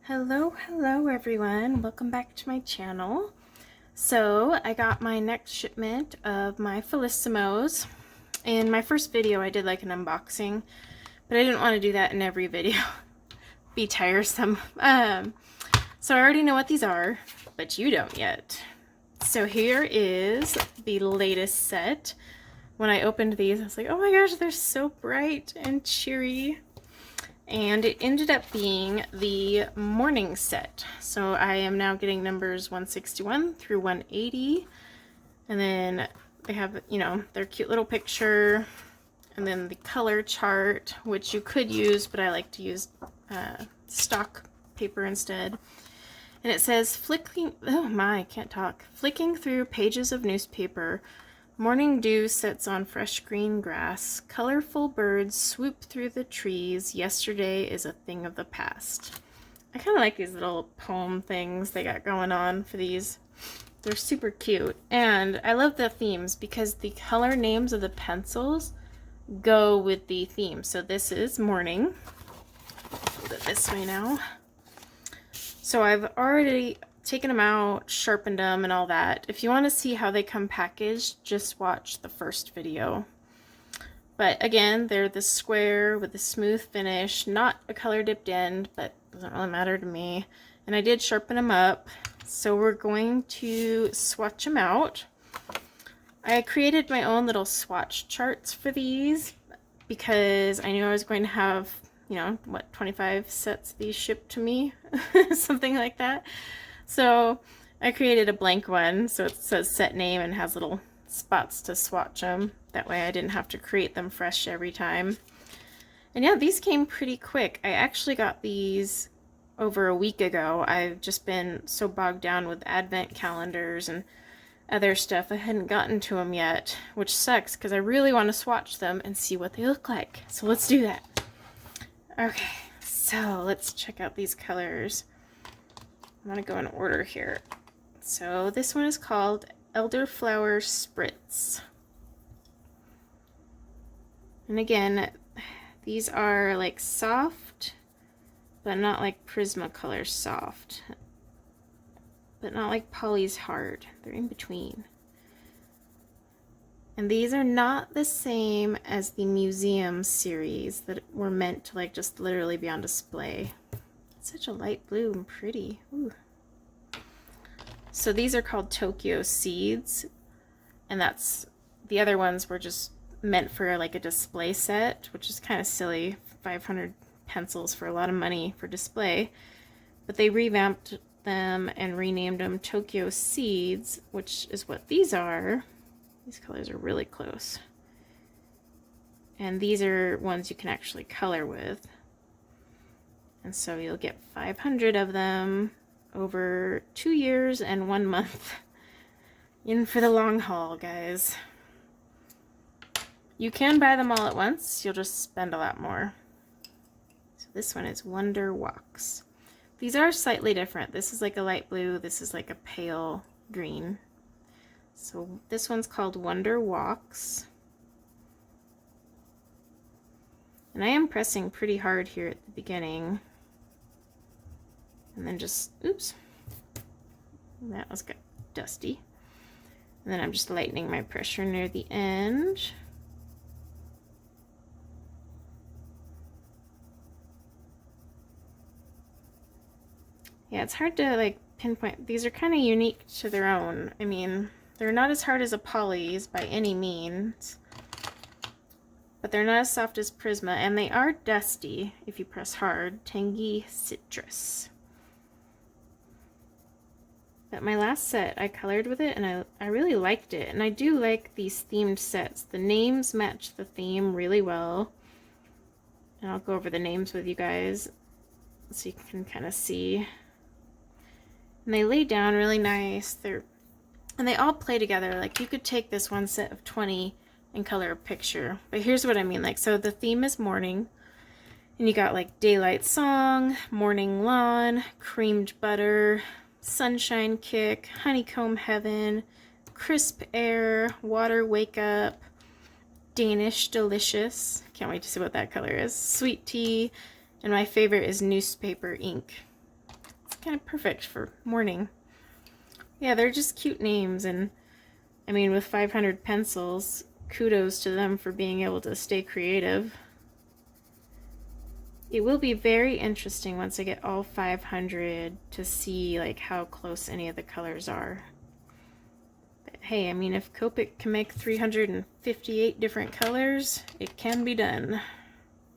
Hello everyone. Welcome back to my channel. So I got my next shipment of my Felissimos. In my first video I did like an unboxing, but I didn't want to do that in every video. Be tiresome. So I already know what these are, but you don't yet. So here is the latest set. When I opened these, I was like, oh my gosh, they're so bright and cheery. And it ended up being the morning set. So I am now getting numbers 161 through 180. And then they have, you know, their cute little picture. And then the color chart, which you could use, but I like to use stock paper instead. And it says, flicking through pages of newspaper. Morning dew sets on fresh green grass. Colorful birds swoop through the trees. Yesterday is a thing of the past. I kind of like these little poem things they got going on for these. They're super cute. And I love the themes because the color names of the pencils go with the theme. So this is morning. Hold it this way now. So I've already taken them out, sharpened them, and all that. If you want to see how they come packaged, just watch the first video. But again, they're the square with the smooth finish, not a color dipped end, but doesn't really matter to me. And I did sharpen them up, so we're going to swatch them out. I created my own little swatch charts for these because I knew I was going to have, you know, what, 25 sets of these shipped to me, something like that. So I created a blank one, so it says set name and has little spots to swatch them. That way I didn't have to create them fresh every time. And yeah, these came pretty quick. I actually got these over a week ago. I've just been so bogged down with advent calendars and other stuff. I hadn't gotten to them yet, which sucks because I really want to swatch them and see what they look like. So let's do that. Okay, so let's check out these colors. I'm going to go in order here. So this one is called Elderflower Spritz. And again, these are like soft, but not like Prismacolor soft. But not like Polly's hard. They're in between. And these are not the same as the museum series that were meant to like just literally be on display. It's such a light blue and pretty. Ooh. So these are called Tokyo Seeds, and that's the other ones were just meant for like a display set, which is kind of silly. 500 pencils for a lot of money for display, but they revamped them and renamed them Tokyo Seeds, which is what these are. These colors are really close, and these are ones you can actually color with. And so you'll get 500 of them over 2 years and 1 month. In for the long haul, guys. You can buy them all at once. You'll just spend a lot more. So this one is Wonder Walks. These are slightly different. This is like a light blue. This is like a pale green. So this one's called Wonder Walks. And I am pressing pretty hard here at the beginning. And then just, oops, that was got dusty. And then I'm just lightening my pressure near the end. Yeah, it's hard to like pinpoint. These are kind of unique to their own. I mean, they're not as hard as a Polly's by any means, but they're not as soft as Prisma, and they are dusty if you press hard. Tangy Citrus. But my last set, I colored with it, and I really liked it. And I do like these themed sets. The names match the theme really well. And I'll go over the names with you guys so you can kind of see. And they lay down really nice. And they all play together. Like, you could take this one set of 20 and color a picture. But here's what I mean. Like, so the theme is morning. And you got like Daylight Song, Morning Lawn, Creamed Butter, Sunshine Kick, Honeycomb Heaven, Crisp Air, Water Wake Up, Danish Delicious. Can't wait to see what that color is. Sweet Tea, and my favorite is Newspaper Ink. kind of perfect for morning. Yeah, they're just cute names, and I mean, with 500 pencils, kudos to them for being able to stay creative. It will be very interesting once I get all 500 to see like how close any of the colors are. But hey, I mean, if Copic can make 358 different colors, it can be done.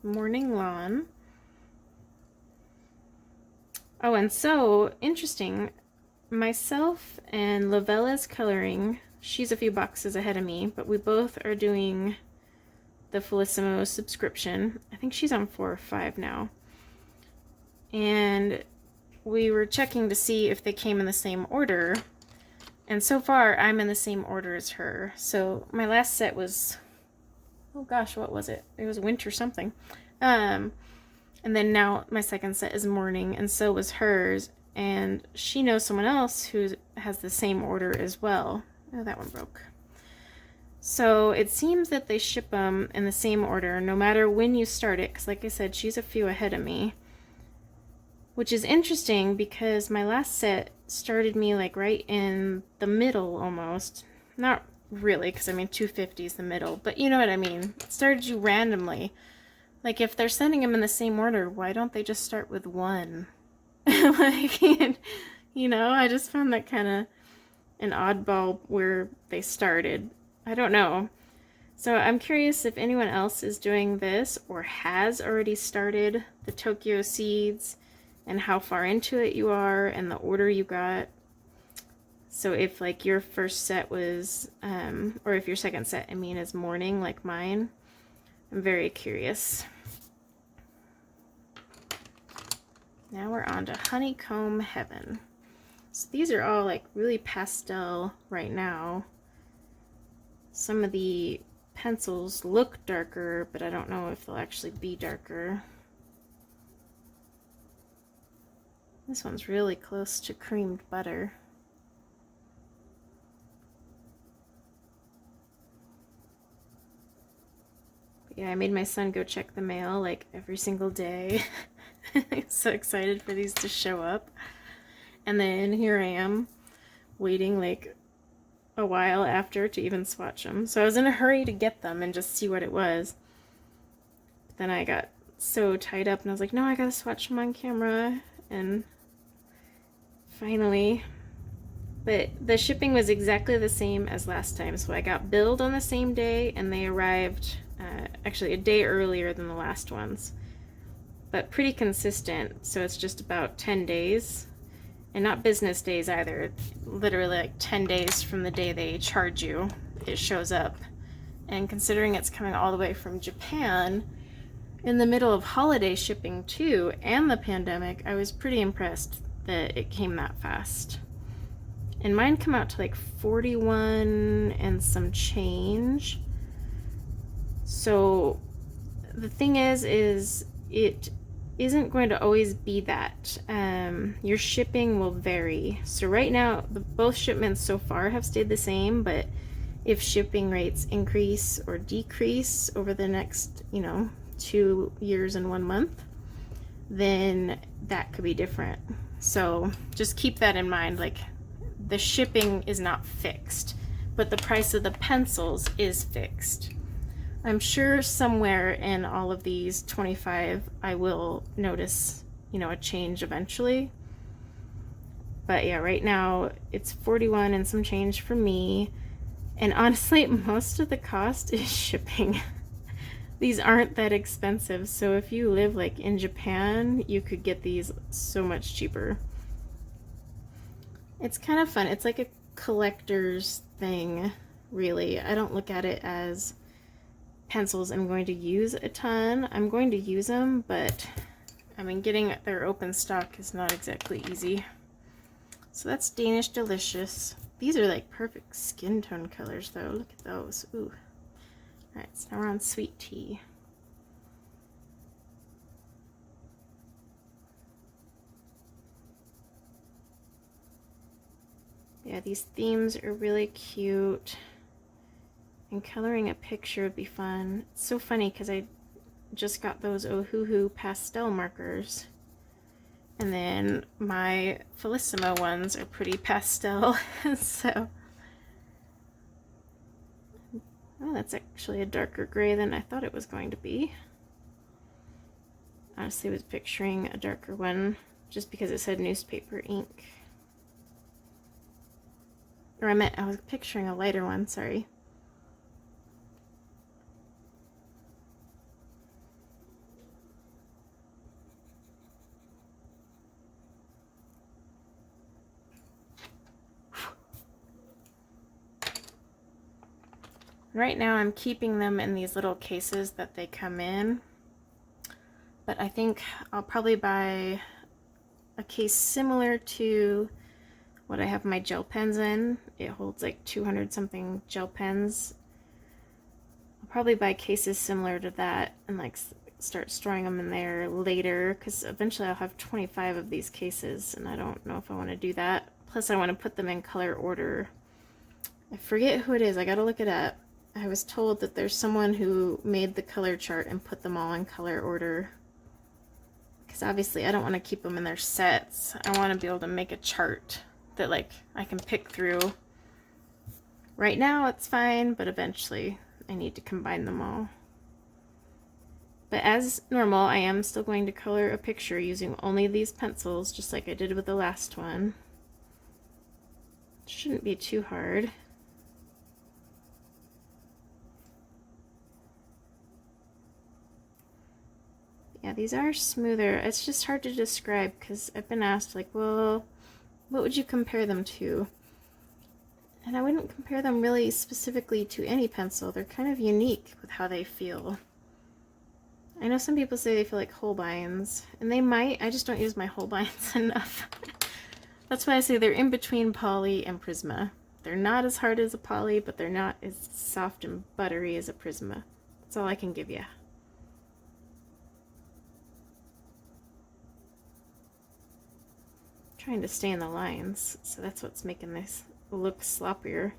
Morning Lawn. Oh, and so interesting, myself and Lavella's coloring, she's a few boxes ahead of me, but we both are doing the Felissimo subscription. I think she's on 4 or 5 now. And we were checking to see if they came in the same order. And so far, I'm in the same order as her. So my last set was, oh gosh, what was it? It was winter something. And then now my second set is morning, and so was hers. And she knows someone else who has the same order as well. Oh, that one broke. So it seems that they ship them in the same order no matter when you start it, because like I said, she's a few ahead of me. Which is interesting because my last set started me like right in the middle almost. Not really, because I mean 250 is the middle, but you know what I mean. It started you randomly. Like if they're sending them in the same order, why don't they just start with 1? Like, you know, I just found that kind of an oddball where they started. I don't know. So I'm curious if anyone else is doing this or has already started the Tokyo Seeds and how far into it you are and the order you got. So if like your first set was, or if your second set, I mean, is morning like mine, I'm very curious. Now we're on to Honeycomb Heaven. So these are all like really pastel right now. Some of the pencils look darker, but I don't know if they'll actually be darker. This one's really close to creamed butter. Yeah, I made my son go check the mail like every single day. I'm so excited for these to show up. And then here I am waiting like a while after to even swatch them. So I was in a hurry to get them and just see what it was. But then I got so tied up and I was like, no, I gotta swatch them on camera. And finally, but the shipping was exactly the same as last time. So I got billed on the same day and they arrived actually a day earlier than the last ones, but pretty consistent. So it's just about 10 days, and not business days either. Literally like 10 days from the day they charge you, it shows up. And considering it's coming all the way from Japan in the middle of holiday shipping too, and the pandemic, I was pretty impressed that it came that fast. And mine come out to like 41 and some change. So the thing is it isn't going to always be that. Your shipping will vary. So right now, both shipments so far have stayed the same, but if shipping rates increase or decrease over the next, 2 years and 1 month, then that could be different. So just keep that in mind. Like, the shipping is not fixed, but the price of the pencils is fixed. I'm sure somewhere in all of these 25 I will notice, a change eventually. But yeah, right now it's 41 and some change for me. And honestly, most of the cost is shipping. These aren't that expensive, so if you live like in Japan, you could get these so much cheaper. It's kind of fun. It's like a collector's thing, really. I don't look at it as pencils I'm going to use a ton. I'm going to use them, but I mean, getting their open stock is not exactly easy. So that's Danish Delicious. These are like perfect skin tone colors though. Look at those. Ooh. Alright, so now we're on Sweet Tea. Yeah, these themes are really cute. And coloring a picture would be fun. It's so funny because I just got those Ohuhu pastel markers. And then my Felissimo ones are pretty pastel. So, oh, that's actually a darker gray than I thought it was going to be. Honestly, I was picturing a darker one just because it said newspaper ink. Or I was picturing a lighter one, sorry. Right now I'm keeping them in these little cases that they come in, but I think I'll probably buy a case similar to what I have my gel pens in. It holds like 200 something gel pens. I'll probably buy cases similar to that and like start storing them in there later, because eventually I'll have 25 of these cases and I don't know if I want to do that. Plus I want to put them in color order. I forget who it is, I gotta look it up. I was told that there's someone who made the color chart and put them all in color order. Because obviously I don't want to keep them in their sets. I want to be able to make a chart that like I can pick through. Right now it's fine, but eventually I need to combine them all. But as normal, I am still going to color a picture using only these pencils, just like I did with the last one. It shouldn't be too hard. Yeah, these are smoother. It's just hard to describe because I've been asked, like, well, what would you compare them to? And I wouldn't compare them really specifically to any pencil. They're kind of unique with how they feel. I know some people say they feel like Holbeins, and they might. I just don't use my Holbeins enough. That's why I say they're in between Poly and Prisma. They're not as hard as a Poly, but they're not as soft and buttery as a Prisma. That's all I can give you. Trying to stay in the lines, so that's what's making this look sloppier.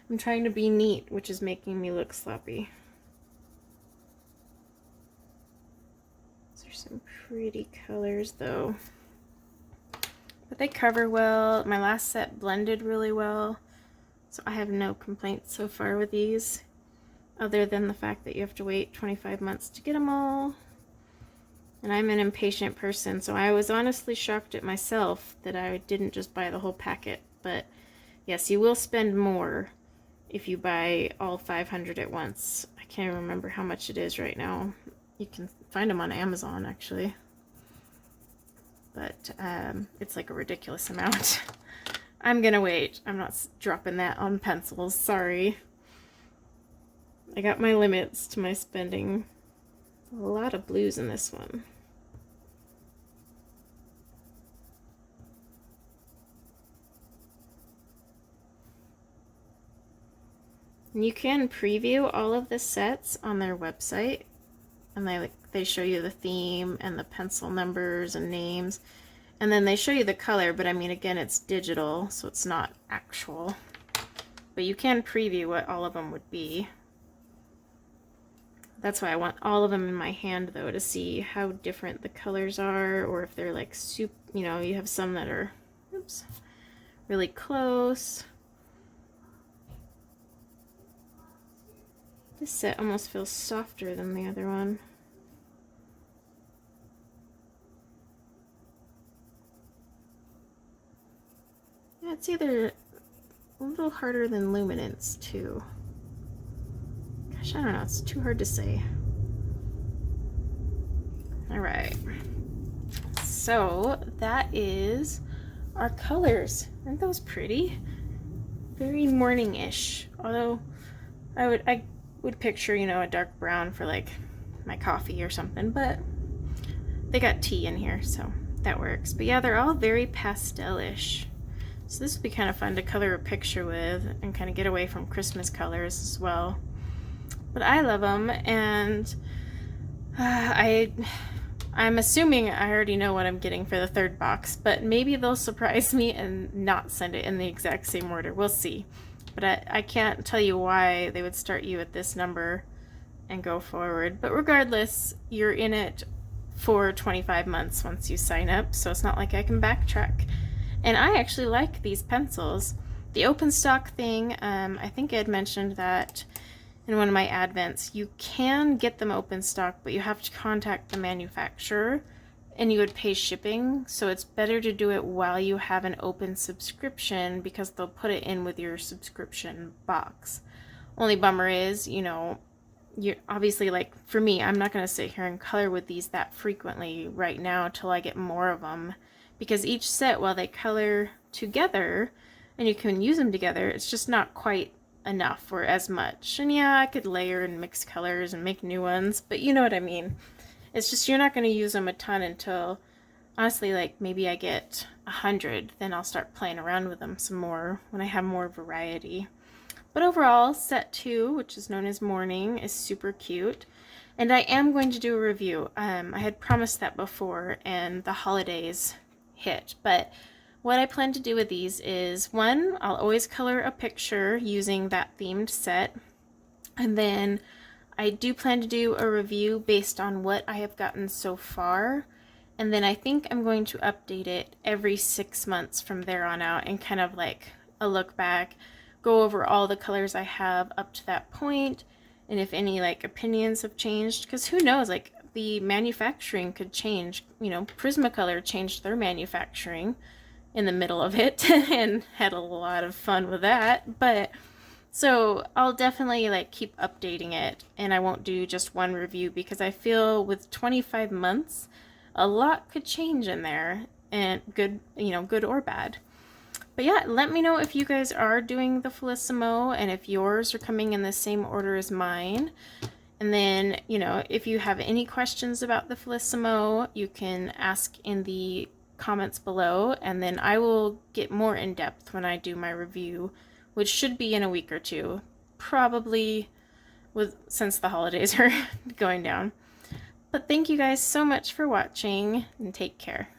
I'm trying to be neat, which is making me look sloppy. These are some pretty colors though, but they cover well. My last set blended really well, so I have no complaints so far with these, other than the fact that you have to wait 25 months to get them all. And I'm an impatient person, so I was honestly shocked at myself that I didn't just buy the whole packet. But yes, you will spend more if you buy all 500 at once. I can't remember how much it is right now. You can find them on Amazon, actually. But it's like a ridiculous amount. I'm gonna wait. I'm not dropping that on pencils, sorry. I got my limits to my spending. A lot of blues in this one. And you can preview all of the sets on their website, and they show you the theme and the pencil numbers and names, and then they show you the color, but I mean, again, it's digital, so it's not actual. But you can preview what all of them would be. That's why I want all of them in my hand, though, to see how different the colors are, or if they're like soup. You know, you have some that are, oops, really close. This set almost feels softer than the other one. Yeah, it's either a little harder than Luminance, too. Gosh, I don't know, it's too hard to say. Alright, so that is our colors. Aren't those pretty? Very morning-ish, although I would picture, you know, a dark brown for like my coffee or something, but they got tea in here, so that works. But yeah, they're all very pastel-ish. So this would be kind of fun to color a picture with and kind of get away from Christmas colors as well. But I love them, and I'm assuming I already know what I'm getting for the third box, but maybe they'll surprise me and not send it in the exact same order. We'll see. But I can't tell you why they would start you at this number and go forward. But regardless, you're in it for 25 months once you sign up, so it's not like I can backtrack. And I actually like these pencils. The open stock thing, I think I had mentioned that in one of my advents. You can get them open stock, but you have to contact the manufacturer and you would pay shipping. So it's better to do it while you have an open subscription because they'll put it in with your subscription box. Only bummer is, you know, you're obviously, like for me, I'm not going to sit here and color with these that frequently right now till I get more of them, because each set, while they color together and you can use them together, it's just not quite enough or as much. And yeah, I could layer and mix colors and make new ones, but you know what I mean. It's just you're not going to use them a ton until, honestly, like maybe I get 100, then I'll start playing around with them some more when I have more variety. But overall, set 2, which is known as Morning, is super cute. And I am going to do a review. I had promised that before and the holidays hit. But what I plan to do with these is, one, I'll always color a picture using that themed set. And then I do plan to do a review based on what I have gotten so far. And then I think I'm going to update it every 6 months from there on out and kind of like a look back, go over all the colors I have up to that point, and if any like opinions have changed, because who knows, like the manufacturing could change. You know, Prismacolor changed their manufacturing in the middle of it and had a lot of fun with that. But so I'll definitely like keep updating it, and I won't do just one review because I feel with 25 months a lot could change in there, and good, you know, good or bad. But yeah, let me know if you guys are doing the Felissimo and if yours are coming in the same order as mine. And then, you know, if you have any questions about the Felissimo, you can ask in the comments below, and then I will get more in depth when I do my review, which should be in a week or two, probably since the holidays are going down. But thank you guys so much for watching, and take care.